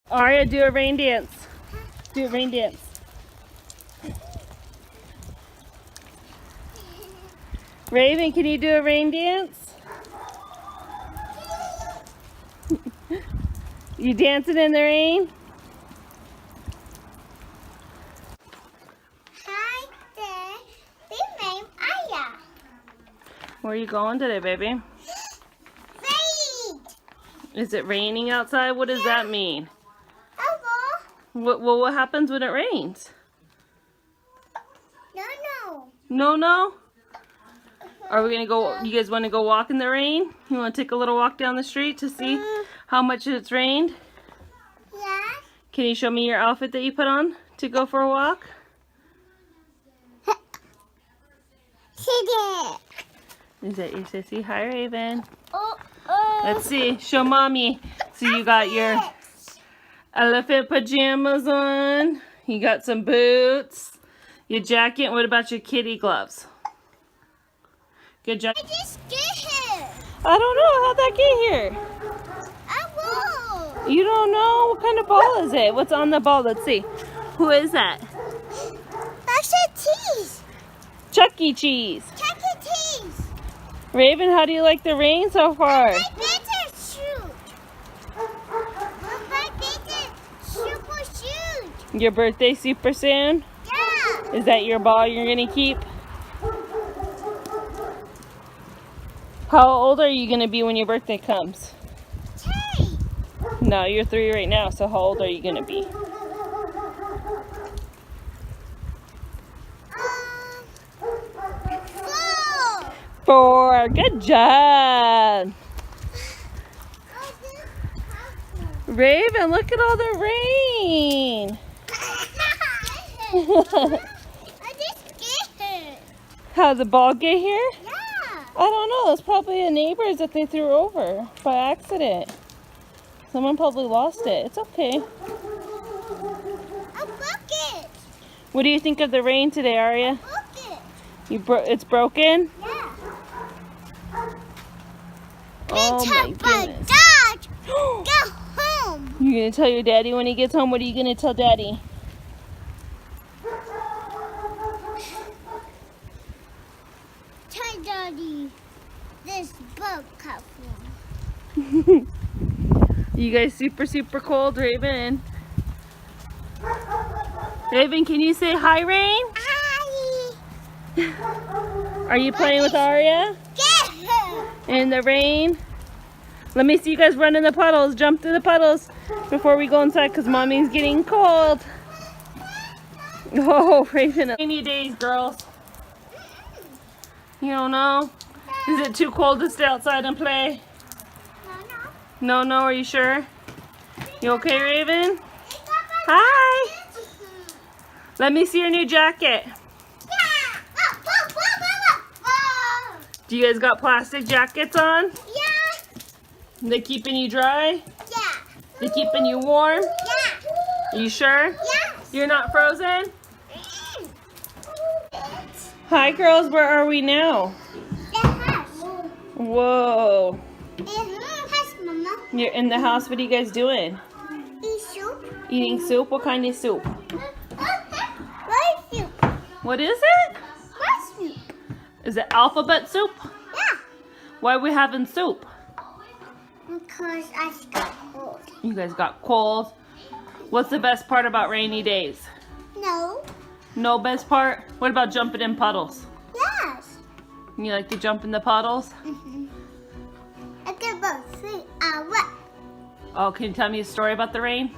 Aria, do a rain dance. Do a rain dance. Raven, can you do a rain dance? You dancing in the rain? Hi there. Big name Aya. Where are you going today, baby? Rain. Is it raining outside? What does that mean? Hello. What happens when it rains? No. No? Are we gonna go, you guys wanna go walk in the rain? You wanna take a little walk down the street to see how much it's rained? Yeah. Can you show me your outfit that you put on to go for a walk? Is that your sissy? Hi, Raven. Let's see. Show mommy. So you got your elephant pajamas on. You got some boots. Your jacket. What about your kitty gloves? Good job. I just get here. I don't know. How'd that get here? I will. You don't know? What kind of ball is it? What's on the ball? Let's see. Who is that? That's a tease. Chuck E. Cheese. Check a tease. Raven, how do you like the rain so far? My better shoot. My better super shoot. Your birthday super soon? Yeah. Is that your ball you're gonna keep? How old are you gonna be when your birthday comes? 3. No, you're 3 right now, so how old are you gonna be? 4. 4. Good job. Raven, look at all the rain. I just get here. How'd the ball get here? Yeah. I don't know. It's probably a neighbor's that they threw over by accident. Someone probably lost it. It's okay. A bucket. What do you think of the rain today, Aria? Bucket. It's broken? Yeah. Oh my goodness. Dad, go home. You gonna tell your daddy when he gets home? What are you gonna tell daddy? Tell Daddy this boat cut from. You guys super cold, Raven? Raven, can you say hi, Rain? Hi. Are you playing with Aria Get her. in the rain? Let me see you guys run in the puddles. Jump through the puddles before we go inside because mommy's getting cold. Oh, Raven. Rainy days, girls. You don't know? Is it too cold to stay outside and play? No, are you sure? You okay, Raven? Hi. Let me see your new jacket. Do you guys got plastic jackets on? Yeah. They keeping you dry? Yeah. They keeping you warm? Yeah. Are you sure? Yes. You're not frozen? Hi, girls. Where are we now? The house. Whoa. The house, Mama. You're in the house. What are you guys doing? The soup. Eating soup? What kind of soup? Rice soup. What is it? Rice soup. Is it alphabet soup? Yeah. Why are we having soup? Because I got cold. You guys got cold. What's the best part about rainy days? No. No best part? What about jumping in puddles? Yes. You like to jump in the puddles? I can both 3 hours. Oh, can you tell me a story about the rain?